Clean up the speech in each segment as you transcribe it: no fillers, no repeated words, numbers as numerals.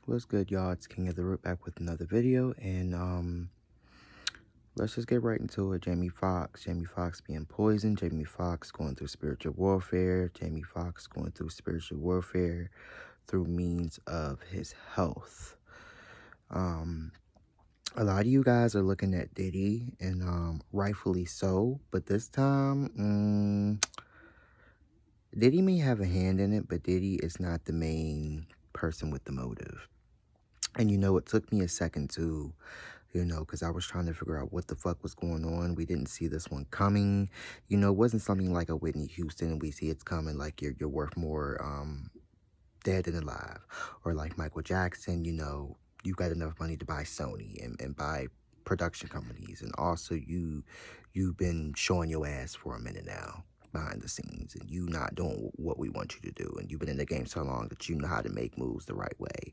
What's good, y'all? It's King of the Root back with another video, and let's just get right into it. Jamie Foxx being poisoned, Jamie Foxx going through spiritual warfare, Jamie Foxx going through spiritual warfare through means of his health. A lot of you guys are looking at Diddy, and rightfully so, but this time, Diddy may have a hand in it, but Diddy is not the main person with the motive. And it took me a second to, because I was trying to figure out what the fuck was going on. We didn't see this one coming. It wasn't something like a Whitney Houston and we see it's coming, like you're worth more dead than alive. Or like Michael Jackson, you've got enough money to buy Sony and buy production companies. And also you've been showing your ass for a minute now behind the scenes, and you not doing what we want you to do, and you've been in the game so long that you know how to make moves the right way,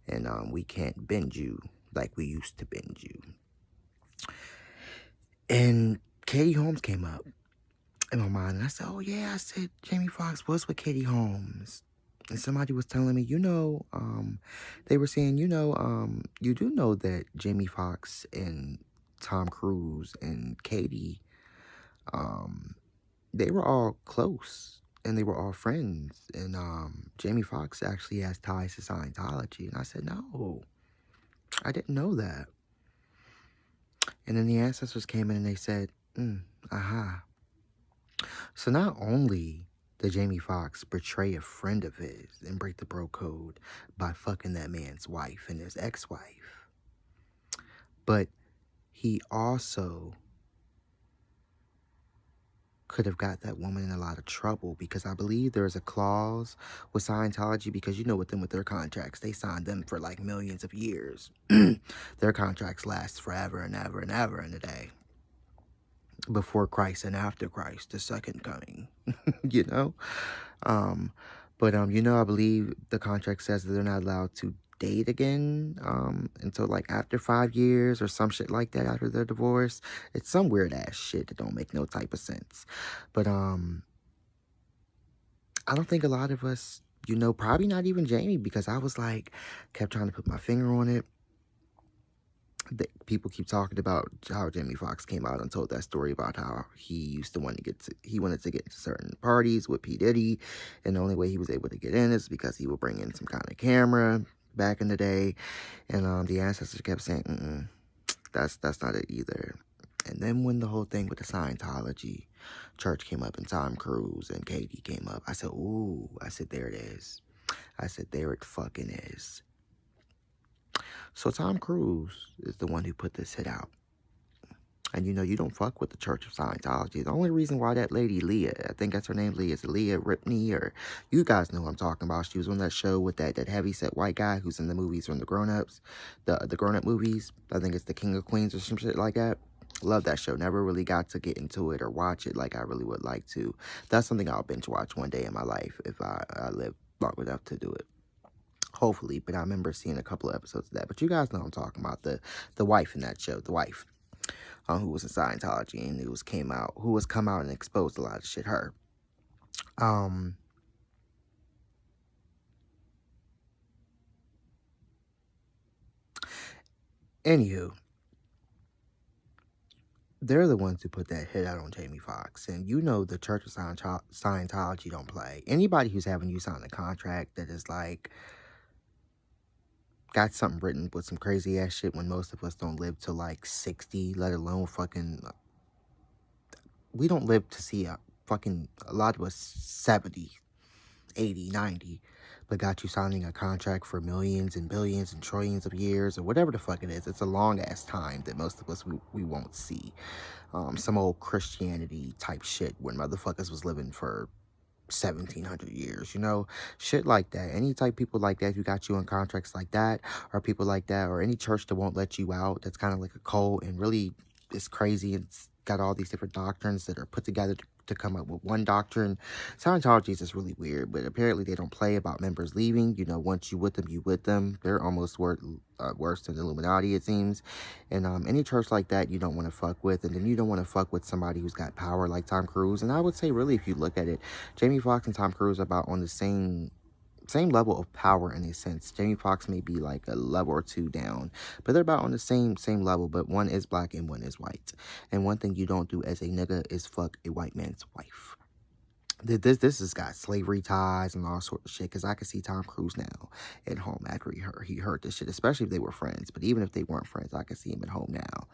and we can't bend you like we used to bend you. And Katie Holmes came up in my mind, and I said, oh yeah, I said Jamie Foxx was with Katie Holmes, and somebody was telling me, they were saying, you do know that Jamie Foxx and Tom Cruise and Katie, they were all close and they were all friends. And Jamie Foxx actually has ties to Scientology. And I said, no, I didn't know that. And then the ancestors came in and they said, aha. So not only did Jamie Foxx betray a friend of his and break the bro code by fucking that man's wife and his ex-wife, but he also could have got that woman in a lot of trouble, because I believe there's a clause with Scientology, because with them, with their contracts, they signed them for like millions of years. Their contracts last forever and ever and ever in a day, before Christ and after Christ, the second coming. I believe the contract says that they're not allowed to date again until like after 5 years or some shit like that, after their divorce. It's some weird ass shit that don't make no type of sense. But I don't think a lot of us, probably not even Jamie, because I was like, kept trying to put my finger on it. People keep talking about how Jamie Foxx came out and told that story about how he wanted to get into certain parties with P. Diddy, and the only way he was able to get in is because he would bring in some kind of camera back in the day. And the ancestors kept saying, that's not it either. And then when the whole thing with the Scientology church came up and Tom Cruise and Katie came up, I said, ooh, I said, there it is. I said, there it fucking is. So Tom Cruise is the one who put this hit out. And you don't fuck with the Church of Scientology. The only reason why that lady, Leah, I think that's her name, Leah, is Leah Ripley, or you guys know what I'm talking about. She was on that show with that heavyset white guy who's in the movies from the grown-ups, the grown-up movies. I think it's the King of Queens or some shit like that. Love that show. Never really got to get into it or watch it like I really would like to. That's something I'll binge watch one day in my life if I live long enough to do it. Hopefully, but I remember seeing a couple of episodes of that. But you guys know what I'm talking about, the wife in that show, the wife, who was in Scientology and who has come out and exposed a lot of shit. Her. Anywho, they're the ones who put that hit out on Jamie Foxx, and the Church of Scientology don't play. Anybody who's having you sign a contract that is like got something written with some crazy ass shit when most of us don't live to like 60, let alone we don't live to see a lot of us 70, 80, 90, but got you signing a contract for millions and billions and trillions of years or whatever the fuck it is. It's a long ass time that most of us we won't see. Some old Christianity type shit when motherfuckers was living for 1700 years, shit like that. Any type people like that who got you on contracts like that, or people like that, or any church that won't let you out, that's kind of like a cult and really is crazy. It's got all these different doctrines that are put together to come up with one doctrine. Scientology is just really weird, but apparently they don't play about members leaving. Once you with them, you with them. They're almost worse than the Illuminati, it seems. And any church like that you don't want to fuck with. And then you don't want to fuck with somebody who's got power like Tom Cruise. And I would say, really, if you look at it, Jamie Foxx and Tom Cruise are about on the same same level of power in a sense. Jamie Foxx may be like a level or two down, but they're about on the same level. But one is black and one is white. And one thing you don't do as a nigga is fuck a white man's wife. This has got slavery ties and all sorts of shit. Cause I could see Tom Cruise now at home after he heard this shit, especially if they were friends. But even if they weren't friends, I could see him at home now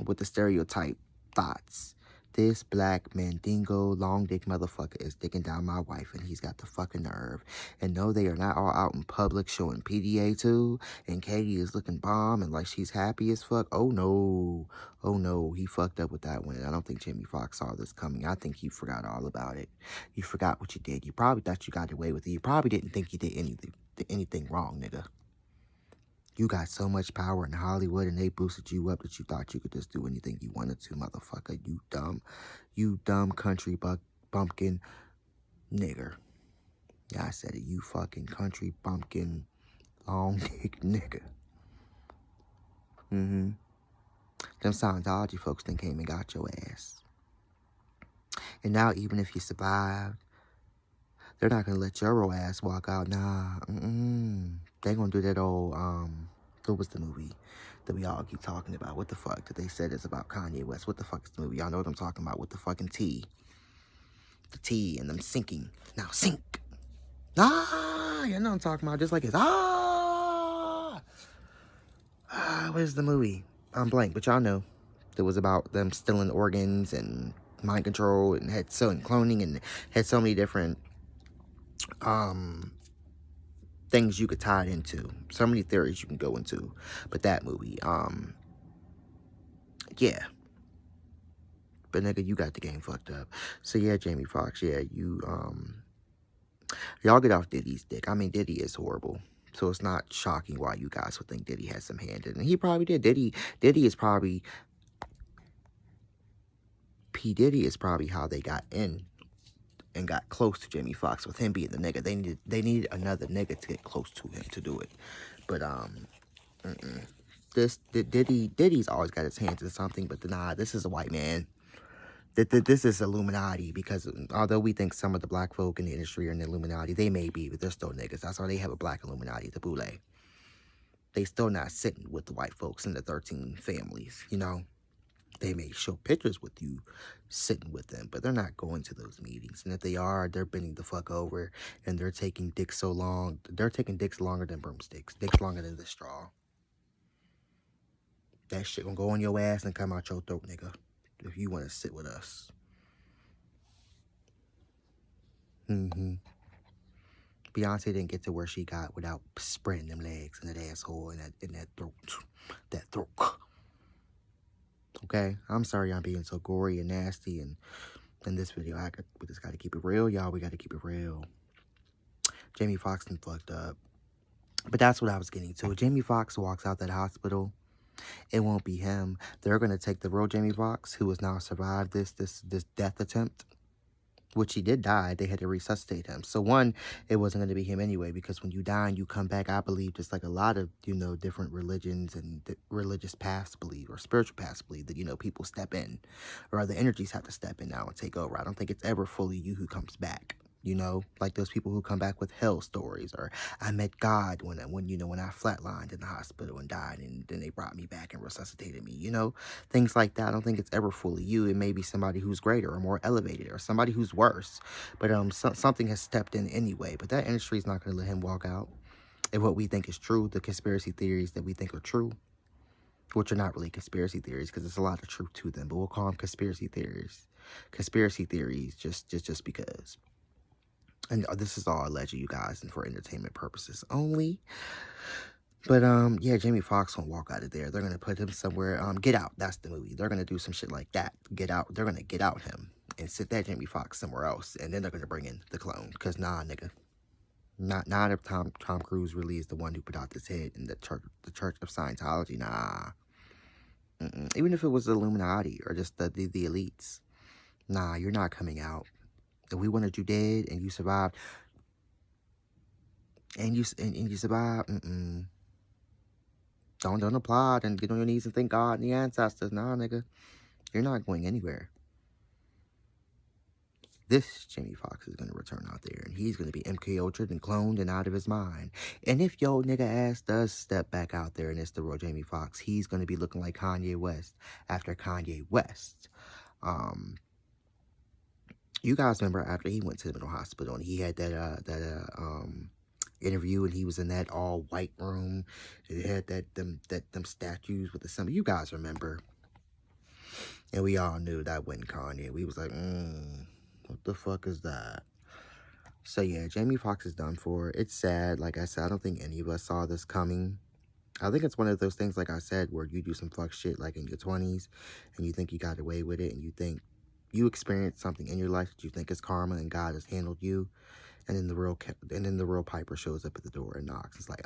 with the stereotype thoughts. This black mandingo long dick motherfucker is dicking down my wife, and he's got the fucking nerve. And no, they are not all out in public showing PDA too. And Katie is looking bomb and like she's happy as fuck. Oh no, he fucked up with that one. I don't think Jamie Foxx saw this coming. I think he forgot all about it. You forgot what you did. You probably thought you got away with it. You probably didn't think you did anything wrong, nigga. You got so much power in Hollywood and they boosted you up that you thought you could just do anything you wanted to, motherfucker. You dumb country bumpkin nigger. Yeah, I said it. You fucking country bumpkin long dick nigger. Them Scientology folks then came and got your ass. And now even if you survived, they're not gonna let your ass walk out. Nah, they gonna do that old, what was the movie that we all keep talking about? What the fuck did they say this about Kanye West? What the fuck is the movie? Y'all know what I'm talking about with the fucking T. The T and them sinking. Now sink. You know what I'm talking about. Just like it's, what is the movie? I'm blank, but y'all know. It was about them stealing organs and mind control and cloning and had so many different, things you could tie it into. So many theories you can go into. But that movie, yeah. But nigga, you got the game fucked up. So yeah, Jamie Foxx, yeah, y'all get off Diddy's dick. I mean, Diddy is horrible. So it's not shocking why you guys would think Diddy has some hand in it. And he probably did. Diddy is probably, P. Diddy is probably how they got in and got close to Jamie Foxx with him being the nigga. They needed another nigga to get close to him to do it. But Diddy's always got his hands in something. But nah, this is a white man. This is Illuminati, because although we think some of the black folk in the industry are in the Illuminati, they may be, but they're still niggas. That's why they have a black Illuminati, the Boule. They still not sitting with the white folks in the 13 families, you know? They may show pictures with you sitting with them, but they're not going to those meetings. And if they are, they're bending the fuck over, and they're taking dicks so long. They're taking dicks longer than broomsticks. Dicks longer than the straw. That shit gonna go on your ass and come out your throat, nigga, if you want to sit with us. Beyonce didn't get to where she got without spreading them legs and that asshole and that throat. That throat. Okay? I'm sorry I'm being so gory and nasty and in this video. We just gotta keep it real, y'all. We gotta keep it real. Jamie Foxx done fucked up. But that's what I was getting to. Jamie Foxx walks out that hospital. It won't be him. They're gonna take the real Jamie Foxx, who has now survived this death attempt, which he did die. They had to resuscitate him. So one, it wasn't going to be him anyway, because when you die and you come back, I believe just like a lot of, different religions and religious paths believe, or spiritual paths believe, that, people step in, or the energies have to step in now and take over. I don't think it's ever fully you who comes back. Like those people who come back with hell stories, or I met God when I flatlined in the hospital and died, and then they brought me back and resuscitated me, things like that. I don't think it's ever fully you. It may be somebody who's greater or more elevated, or somebody who's worse, but something has stepped in anyway. But that industry is not going to let him walk out. And what we think is true, the conspiracy theories that we think are true, which are not really conspiracy theories, because there's a lot of truth to them, but we'll call them conspiracy theories. Conspiracy theories, just because. And this is all alleged, you guys, and for entertainment purposes only. But, yeah, Jamie Foxx won't walk out of there. They're going to put him somewhere. Get Out, that's the movie. They're going to do some shit like that. Get Out. They're going to get out him and sit that Jamie Foxx somewhere else. And then they're going to bring in the clone. Because, nah, nigga. Not if Tom Cruise really is the one who put out this hit in the Church of Scientology. Nah. Even if it was the Illuminati or just the elites. Nah, you're not coming out. If we wanted you dead and you survived, and you survived, don't applaud and get on your knees and thank God and the ancestors. Nah, nigga, you're not going anywhere. This Jamie Foxx is going to return out there, and he's going to be MK Ultra and cloned and out of his mind. And if yo nigga ass does step back out there and it's the real Jamie Foxx, he's going to be looking like Kanye West after Kanye West. You guys remember after he went to the mental hospital and he had that interview and he was in that all white room. It had them statues with the symbol. You guys remember? And we all knew that wasn't Kanye. We was like, what the fuck is that? So yeah, Jamie Foxx is done for. It's sad. Like I said, I don't think any of us saw this coming. I think it's one of those things, like I said, where you do some fuck shit like in your 20s and you think you got away with it and you think you experienced something in your life that you think is karma and God has handled you. And then the real Piper shows up at the door and knocks. It's like,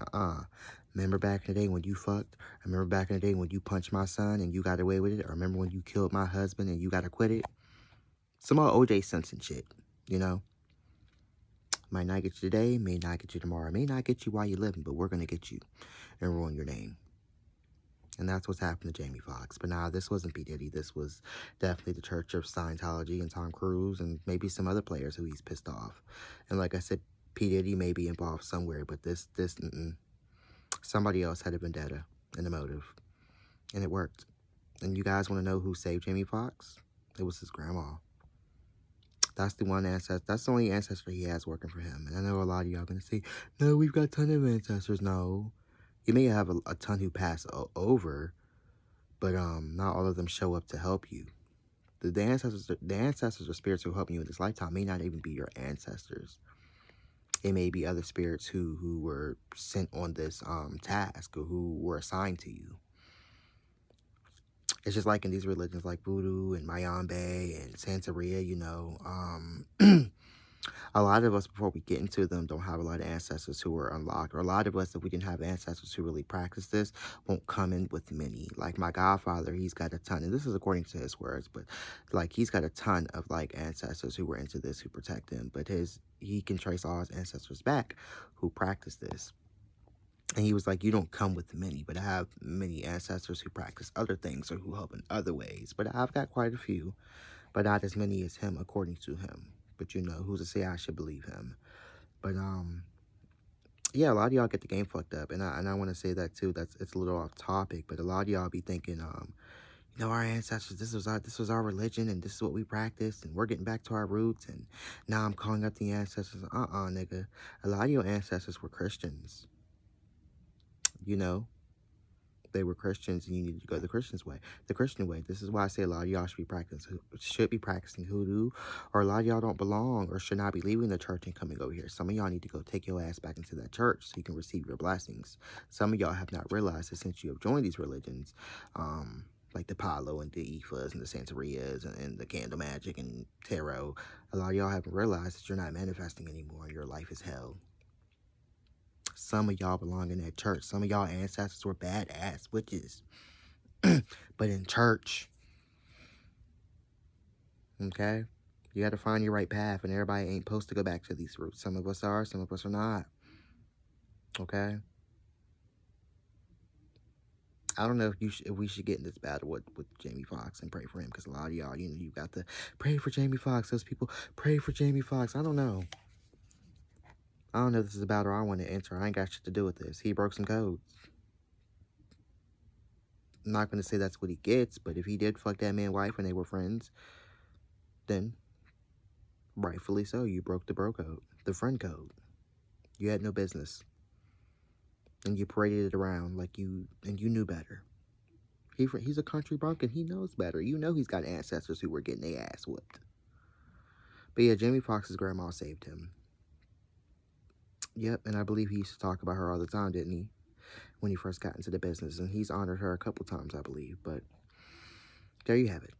remember back in the day when you fucked? I remember back in the day when you punched my son and you got away with it? Or remember when you killed my husband and you got acquitted? Some old O.J. Simpson shit, you know? Might not get you today, may not get you tomorrow, may not get you while you're living, but we're going to get you and ruin your name. And that's what's happened to Jamie Foxx. But nah, this wasn't P. Diddy. This was definitely the Church of Scientology and Tom Cruise and maybe some other players who he's pissed off. And like I said, P. Diddy may be involved somewhere, but somebody else had a vendetta and a motive. And it worked. And you guys want to know who saved Jamie Foxx? It was his grandma. That's the one ancestor. That's the only ancestor he has working for him. And I know a lot of y'all going to say, no, we've got a ton of ancestors. No. You may have a ton who pass over, but not all of them show up to help you. The ancestors or spirits who help you in this lifetime may not even be your ancestors. It may be other spirits who were sent on this task or who were assigned to you. It's just like in these religions like Voodoo and Mayambe and Santeria, you know, a lot of us, before we get into them, don't have a lot of ancestors who are unlocked. Or a lot of us, if we didn't have ancestors who really practice this, won't come in with many. Like my godfather, he's got a ton. And this is according to his words. But like he's got a ton of like ancestors who were into this, who protect him. But he can trace all his ancestors back who practice this. And he was like, you don't come with many, but I have many ancestors who practice other things or who help in other ways. But I've got quite a few, but not as many as him, according to him. But you know, who's to say I should believe him? But yeah, a lot of y'all get the game fucked up, and I want to say that too. It's a little off topic, but a lot of y'all be thinking, you know, our ancestors, this was our religion, and this is what we practiced, and we're getting back to our roots, and now I'm calling up the ancestors. Nigga, a lot of your ancestors were Christians. You know, they were Christians, and you need to go the Christian way. This is why I say a lot of y'all should be practicing hoodoo, or a lot of y'all don't belong or should not be leaving the church and coming over here. Some of y'all need to go take your ass back into that church so you can receive your blessings. Some of y'all have not realized that since you have joined these religions, like the Palo and the Ifas and the Santerias and the Candle Magic and Tarot, a lot of y'all haven't realized that you're not manifesting anymore and your life is hell. Some of y'all belong in that church. Some of y'all ancestors were badass witches. But in church, okay? You got to find your right path, and everybody ain't supposed to go back to these roots. Some of us are, some of us are not. Okay? I don't know if we should get in this battle with Jamie Foxx and pray for him, because a lot of y'all, you know, you got to pray for Jamie Foxx. Those people, pray for Jamie Foxx. I don't know. I don't know if this is a battle I want to enter. I ain't got shit to do with this. He broke some codes. I'm not going to say that's what he gets, but if he did fuck that man's wife when they were friends, then rightfully so. You broke the bro code, the friend code. You had no business. And you paraded it around like you knew better. He's a country bumpkin. He knows better. You know he's got ancestors who were getting their ass whooped. But yeah, Jamie Foxx's grandma saved him. Yep, and I believe he used to talk about her all the time, didn't he? When he first got into the business. And he's honored her a couple times, I believe. But there you have it.